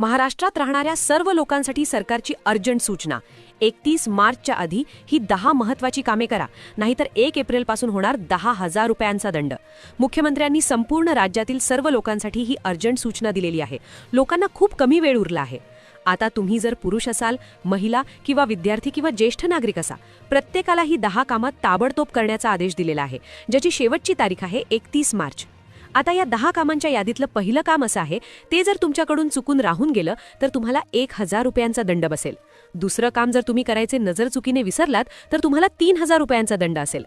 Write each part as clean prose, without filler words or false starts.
महाराष्ट्रात राहणाऱ्या सर्व लोकांसाठी सरकारची अर्जंट सूचना. 31 मार्चच्या आधी ही 10 महत्त्वाची कामे करा, नाहीतर 1 एप्रिलपासून होणार 10,000 रुपयांचा दंड. मुख्यमंत्र्यांनी संपूर्ण राज्यातील सर्व लोकांसाठी ही अर्जंट सूचना दिलेली आहे. लोकांना खूप कमी वेळ उरला आहे. आता तुम्ही जर पुरुष असाल, महिला किंवा विद्यार्थी किंवा ज्येष्ठ नागरिक असा, प्रत्येकाला ही 10 कामात ताबडतोब करण्याचा आदेश दिलेला आहे, ज्याची शेवटची तारीख आहे 31 मार्च. आता या 10 कामांच्या यादीतलं पहिलं काम असं आहे, ते जर तुमच्याकडून चुकून राहून गेलं तर तुम्हाला 1,000 रुपयांचा दंड बसेल. दुसरं काम जर तुम्ही करायचे नजर चुकीने विसरलात तर तुम्हाला 3,000 रुपयांचा दंड असेल.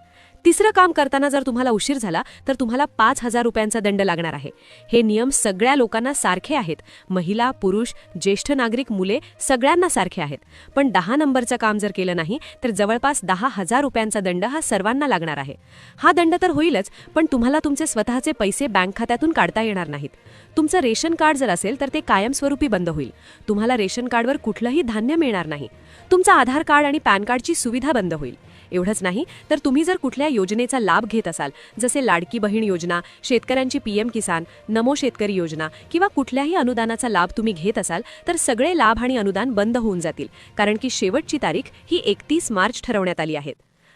तिसरं काम करताना जर तुम्हाला उशीर झाला तर तुम्हाला 5,000 रुपयांचा दंड लागणार आहे. हे नियम सगळ्या लोकांना सारखे आहेत. महिला, पुरुष, ज्येष्ठ नागरिक, मुले सगळ्यांना सारखे आहेत. पण 10 नंबरचं काम जर केलं नाही तर जवळपास 10,000 रुपयांचा दंड हा सर्वांना लागणार आहे. हा दंड तर होईलच, पण तुम्हाला तुमचे स्वतःचे पैसे बँक खात्यातून काढता येणार नाहीत. तुमचं रेशन कार्ड जर असेल तर ते कायमस्वरूपी बंद होईल. तुम्हाला रेशन कार्डवर कुठलंही धान्य मिळणार नाही. तुमचं आधार कार्ड आणि पॅन कार्डची सुविधा बंद होईल. एवढंच नाही तर तुम्ही जर कुठल्या योजनेचा लाभ घेत असाल, जसे लाडकी बहीण योजना, शेतकऱ्यांची PM किसान, नमो शेतकरी योजना किंवा कुठल्याही अनुदानाचा लाभ तुम्ही घेत असाल तर सगळे लाभ आणि अनुदान बंद होऊन जातील, कारण की शेवटची तारीख ही 31 मार्च ठरवण्यात आली आहे.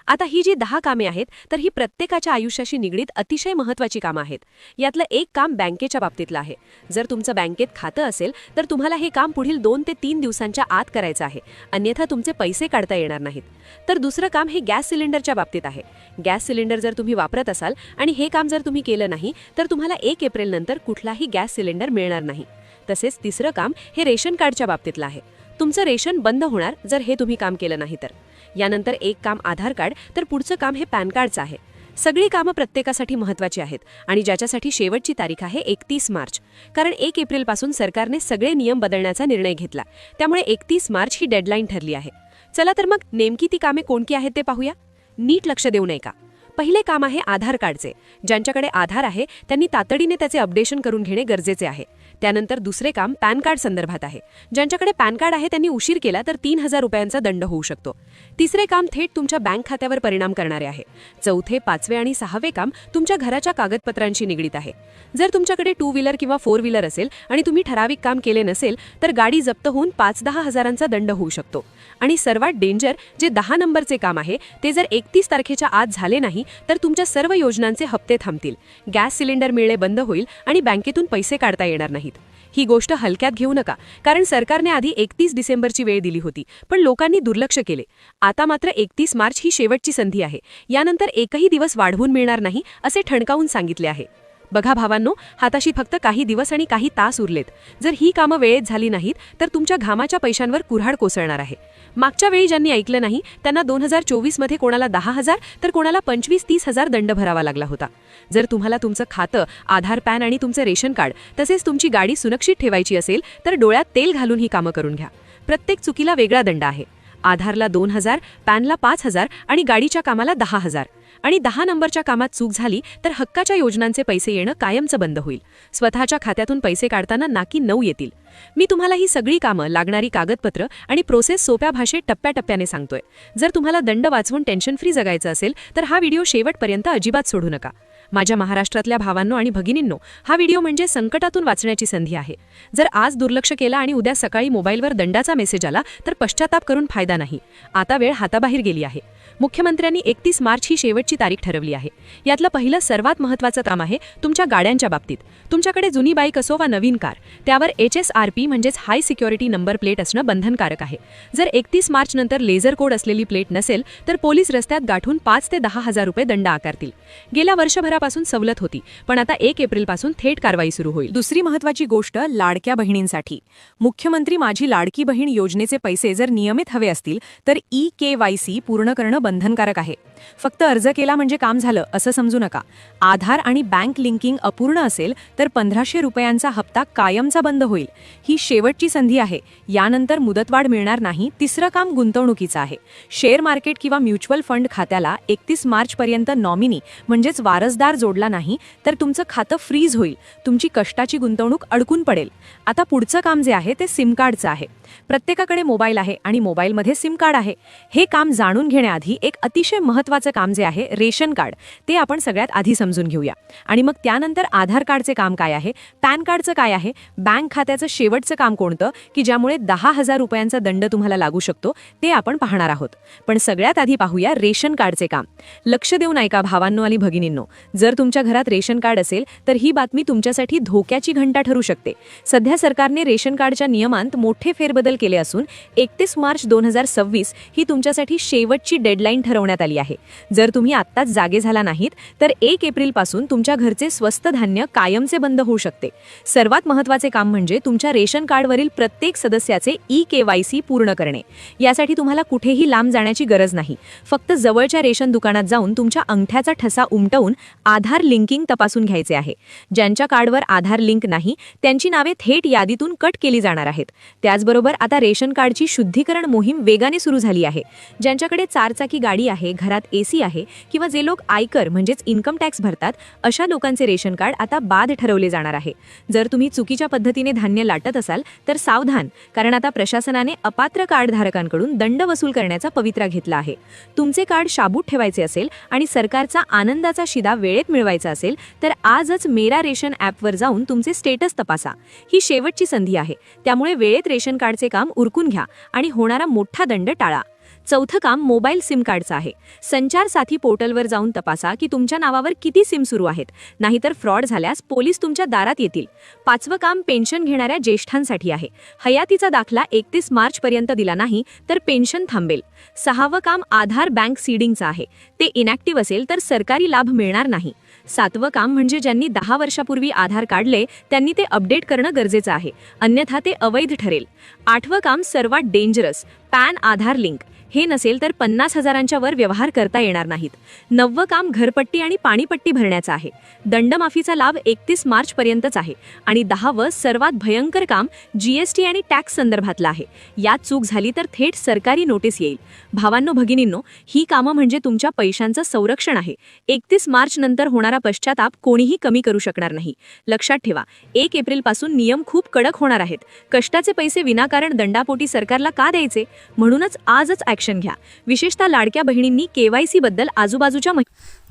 आता ही जी 10 कामे आहेत तर ही प्रत्येकाच्या आयुष्याशी निगडीत अतिशय महत्त्वाची कामं आहेत. यातलं एक काम बँकेच्या बाबतीतलं आहे. जर तुमचं बँकेत खातं असेल तर तुम्हाला हे काम पुढील 2 ते 3 दिवसांच्या आत करायचं आहे, अन्यथा तुमचे पैसे काढता येणार नाहीत. तर दुसरं काम हे गॅस सिलेंडरच्या बाबतीत आहे. गॅस सिलेंडर जर तुम्ही वापरत असाल आणि हे काम जर तुम्ही केलं नाही तर तुम्हाला 1 एप्रिल नंतर कुठलाही गॅस सिलेंडर मिळणार नाही. तसेच तिसरं काम हे रेशन कार्डच्या बाबतीतलं आहे. तुमचं रेशन बंद होणार जर हे तुम्ही काम केलं नाही तर. यानंतर एक काम आधार कार्ड, तर पुढचं काम हे पॅन कार्डचं आहे. सगळी कामं प्रत्येकासाठी महत्त्वाची आहेत आणि ज्याच्यासाठी शेवटची तारीख आहे 31 मार्च, कारण 1 एप्रिलपासून सरकारने सगळे नियम बदलण्याचा निर्णय घेतला. त्यामुळे 31 मार्च ही डेडलाईन ठरली आहे. चला तर मग नेमकी ती कामे कोणती आहेत ते पाहूया. नीट लक्ष देऊ नये का? पहिले काम आहे आधार कार्डचे. ज्यांच्याकडे आधार आहे त्यांनी तातडीने त्याचे अपडेशन करून घेणे गरजेचे आहे. त्यानंतर दुसरे काम पॅन कार्ड संदर्भात आहे. ज्यांच्याकडे पॅन कार्ड आहे त्यांनी उशीर केला तर 3,000 रुपयांचा दंड होऊ शकतो. तिसरे काम थेट तुमच्या बँक खात्यावर परिणाम करणारे आहे. चौथे, पाचवे आणि सहावे काम तुमच्या घराच्या कागदपत्रांशी निगडीत आहे. जर तुमच्याकडे 2 व्हीलर किंवा 4 व्हीलर असेल आणि तुम्ही ठराविक काम केले नसेल तर गाडी जप्त होऊन 5-10 हजारांचा दंड होऊ शकतो. आणि सर्वात डेंजर जे 10 नंबरचे काम आहे ते जर 31 तारखेच्या आत झाले नाही तर तुमच्या सर्व योजनांचे हप्ते थांबतील, गॅस सिलेंडर मिळणे बंद होईल आणि बँकेतून पैसे काढता येणार नाहीत. ही गोष्ट हलक्यात घेऊ नका, कारण सरकारने आधी 31 डिसेंबरची वेळ दिली होती, पण लोकांनी दुर्लक्ष केले. आता मात्र 31 मार्च ही शेवटची संधी आहे. यानंतर एकही दिवस वाढवून मिळणार नाही असे ठणकावून सांगितले आहे. बघा भावांनो, हाताशी फक्त काही दिवस आणि काही तास उरलेत. जर ही कामं वेळेत झाली नाहीत तर तुमच्या घामाच्या पैशांवर कुऱ्हाड कोसळणार आहे. मागच्या वेळी ज्यांनी ऐकलं नाही त्यांना 2024 मध्ये कोणाला 10,000 तर कोणाला 25-30 हजार दंड भरावा लागला होता. जर तुम्हाला तुमचं खातं, आधार, पॅन आणि तुमचं रेशन कार्ड तसेच तुमची गाडी सुरक्षित ठेवायची असेल तर डोळ्यात तेल घालून ही कामं करून घ्या. प्रत्येक चुकीला वेगळा दंड आहे. आधारला 2,000, पॅनला 5,000 आणि गाडीच्या कामाला 10,000. आणि 10 नंबरच्या कामात चूक झाली तर हक्काच्या योजनांचे पैसे येणं कायमचं बंद होईल. स्वतःच्या खात्यातून पैसे काढताना नाकी 9 येतील. मी तुम्हाला ही सगळी कामं, लागणारी कागदपत्र आणि प्रोसेस सोप्या भाषेत टप्प्याटप्प्याने सांगतोय. जर तुम्हाला दंड वाचवून टेन्शन फ्री जगायचं असेल तर हा व्हिडिओ शेवटपर्यंत अजिबात सोडू नका. माझ्या महाराष्ट्रातल्या भावांनो आणि भगिनींनो, हा व्हिडिओ म्हणजे संकटातून वाचण्याची संधी आहे. जर आज दुर्लक्ष केलं आणि उद्या सकाळी मोबाईलवर दंडाचा मेसेज आला तर पश्चाताप करून फायदा नाही. आता वेळ हाताबाहेर गेली आहे. मुख्यमंत्र्यांनी 31 मार्च ही शेवटची तारीख ठरवली आहे. यातलं पहिलं सर्वात महत्त्वाचं काम आहे तुमच्या गाड्यांच्या बाबतीत. तुमच्याकडे जुनी बाईक असो वा नवीन कार, त्यावर HSRP म्हणजेच हाय सिक्युरिटी नंबर प्लेट असणं बंधनकारक आहे. जर 31 मार्च नंतर लेझर कोड असलेली प्लेट नसेल तर पोलीस रस्त्यात गाठून 5 ते 10 हजार रुपये दंड आकारतील. गेल्या वर्षभरापासून सवलत होती, पण आता 1 एप्रिलपासून थेट कारवाई सुरू होईल. दुसरी महत्त्वाची गोष्ट लाडक्या बहिणींसाठी. मुख्यमंत्री माझी लाडकी बहीण योजनेचे पैसे जर नियमित हवे असतील तर EKYC पूर्ण करणं बंधनकारक आहे. फक्त अर्ज केला म्हणजे काम झालं असं समजू नका. आधार आणि बँक लिंकिंग अपूर्ण असेल तर 1,500 रुपयांचा हप्ता कायमचा बंद होईल. ही शेवटची संधी आहे. यानंतर मुदतवाढ मिळणार नाही. तिसरं काम गुंतवणुकीचं आहे. शेअर मार्केट किंवा म्युच्युअल फंड खात्याला 31 मार्च पर्यंत नॉमिनी म्हणजेच वारसदार आधार जोडला नाही तर तुमचं खातं फ्रीज होईल, तुमची कष्टाची गुंतवणूक अडकून पडेल. आता पुढचं काम जे आहे ते सिम कार्डचं आहे. प्रत्येकाकडे मोबाईल आहे आणि मोबाईलमध्ये सिम कार्ड आहे. हे काम जाणून घेण्याआधी एक अतिशय महत्त्वाचं काम जे आहे रेशन कार्ड, ते आपण सगळ्यात आधी समजून घेऊया. आणि मग त्यानंतर आधार कार्डचे काम काय आहे, पॅन कार्डचं काय आहे, बँक खात्याचं शेवटचं काम कोणतं की ज्यामुळे 10,000 रुपयांचा दंड तुम्हाला लागू शकतो, ते आपण पाहणार आहोत. पण सगळ्यात आधी पाहूया रेशन कार्डचे काम. लक्ष देऊन ऐका भावांनो आणि भगिनींनो. जर तुमच्या घरात रेशन कार्ड असेल तर ही बातमी तुमच्यासाठी धोक्याची घंटा ठरू शकते. सध्या सरकारने रेशन कार्डच्या नियमांत मोठे फेरबदल केले असून 31 मार्च 2026 ही तुमच्यासाठी शेवटची डेडलाईन ठरवण्यात आली आहे. जर तुम्ही आत्ताच जागे झाला नाहीत तर 1 एप्रिलपासून तुमच्या घरचे स्वस्त धान्य कायमचे बंद होऊ शकते. सर्वात महत्त्वाचे काम म्हणजे तुमच्या रेशन कार्डवरील प्रत्येक सदस्याचे KYC पूर्ण करणे. यासाठी तुम्हाला कुठेही लांब जाण्याची गरज नाही. फक्त जवळच्या रेशन दुकानात जाऊन तुमच्या अंगठ्याचा ठसा उमटवून आधार लिंकिंग तपासून घ्यायचे आहे. ज्यांच्या कार्डवर आधार लिंक नाही त्यांची नावे थेट यादीतून कट केली जाणार आहेत. त्याचबरोबर आता रेशन कार्डची शुद्धीकरण मोहीम वेगाने सुरू झाली आहे. ज्यांच्याकडे 4 चाकी गाडी आहे, घरात AC आहे किंवा जे लोक आयकर म्हणजेच इन्कम टॅक्स भरतात, अशा लोकांचे रेशन कार्ड आता बाद ठरवले जाणार आहे. जर तुम्ही चुकीच्या पद्धतीने धान्य लाटत असाल तर सावधान, कारण आता प्रशासनाने अपात्र कार्डधारकांकडून दंड वसूल करण्याचा पवित्रा घेतला आहे. तुमचे कार्ड शाबूत ठेवायचे असेल आणि सरकारचा आनंदाचा शिदा वेळेत मिळवायचा असेल तर आजच मेरा रेशन ॲपवर जाऊन तुमचे स्टेटस तपासा. ही शेवटची संधी आहे, त्यामुळे वेळेत रेशन कार्डचे काम उरकून घ्या आणि होणारा मोठा दंड टाळा. चौथं काम मोबाईल सिम कार्डचं आहे. संचार साथी पोर्टलवर जाऊन तपासा की तुमच्या नावावर किती सिम सुरू आहेत, नाहीतर फ्रॉड झाल्यास पोलीस तुमच्या दारात येतील. 5वं काम पेन्शन घेणाऱ्या ज्येष्ठांसाठी आहे. हयातीचा दाखला 31 मार्च पर्यंत दिला नाही तर पेन्शन थांबेल. 6वं काम आधार बँक सीडिंगचं आहे. ते इनॅक्टिव्ह असेल तर सरकारी लाभ मिळणार नाही. 7वं काम म्हणजे ज्यांनी 10 वर्षापूर्वी आधार काढले त्यांनी ते अपडेट करणं गरजेचं आहे, अन्यथा ते अवैध ठरेल. 8वं काम सर्वात डेंजरस, पॅन आधार लिंक. हे नसेल तर 50,000च्या वर व्यवहार करता येणार नाहीत. 9वं काम घरपट्टी आणि पाणीपट्टी भरण्याचं आहे. दंडमाफीचा लाभ 31 मार्च पर्यंतच आहे. आणि 10वं सर्वात भयंकर काम GST आणि टॅक्स संदर्भातलं आहे. यात चूक झाली तर थेट सरकारी नोटीस येईल. भावांनो भगिनींनो, ही कामं म्हणजे तुमच्या पैशांचं संरक्षण आहे. 31 मार्च नंतर होणारा पश्चाताप कोणीही कमी करू शकणार नाही. लक्षात ठेवा, 1 एप्रिलपासून नियम खूप कडक होणार आहेत. कष्टाचे पैसे विनाकारण दंडापोटी सरकारला का द्यायचे? म्हणूनच आजच ॲक्शन घ्या. विशेषतः लाडक्या बहिणींनी KYC बद्दल आजूबाजूच्या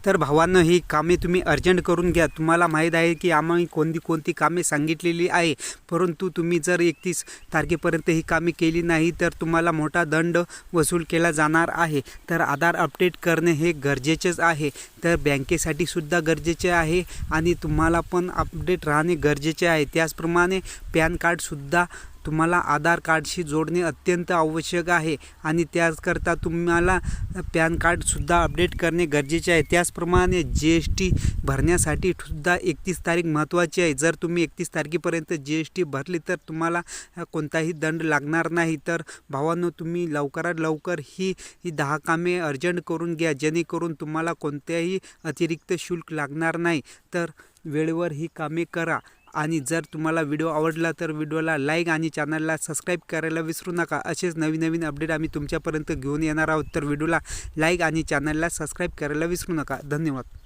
तर भावांनो, ही कामे तुम्ही अर्जंट करून घ्या. तुम्हाला माहीत आहे की आम्ही कोणती कामे सांगितलेली आहे, परंतु तुम्ही जर 31 तारखेपर्यंत ही कामे केली नाही तर तुम्हाला मोठा दंड वसूल केला जाणार आहे. तर आधार अपडेट करणे हे गरजेचेच आहे. तर बँकेसाठी सुद्धा गरजेचे आहे आणि तुम्हाला पण अपडेट राहणे गरजेचे आहे. त्याचप्रमाणे पॅन कार्डसुद्धा तुम्हाला आधार कार्डशी जोडणे अत्यंत आवश्यक आहे आणि त्याकरता तुम्हाला पॅन कार्डसुद्धा अपडेट करणे गरजेचे आहे. त्याचप्रमाणे GST भरण्यासाठी सुद्धा 31 तारीख महत्त्वाची आहे. जर तुम्ही 31 तारखेपर्यंत GST भरली तर तुम्हाला कोणताही दंड लागणार नाही. तर भावांनो, तुम्ही लवकरात लवकर ही 10 कामे अर्जंट करून घ्या, जेणेकरून तुम्हाला कोणत्याही अतिरिक्त शुल्क लागणार नाही. तर वेळेवर ही कामे करा. आणि जर तुम्हाला व्हिडिओ आवडला तर व्हिडिओला लाईक आणि चॅनलला सबस्क्राईब करायला विसरू नका. असेच नवीन अपडेट आम्ही तुमच्यापर्यंत घेऊन येणार आहोत. तर व्हिडिओला लाईक आणि चॅनलला सबस्क्राईब करायला विसरू नका. धन्यवाद.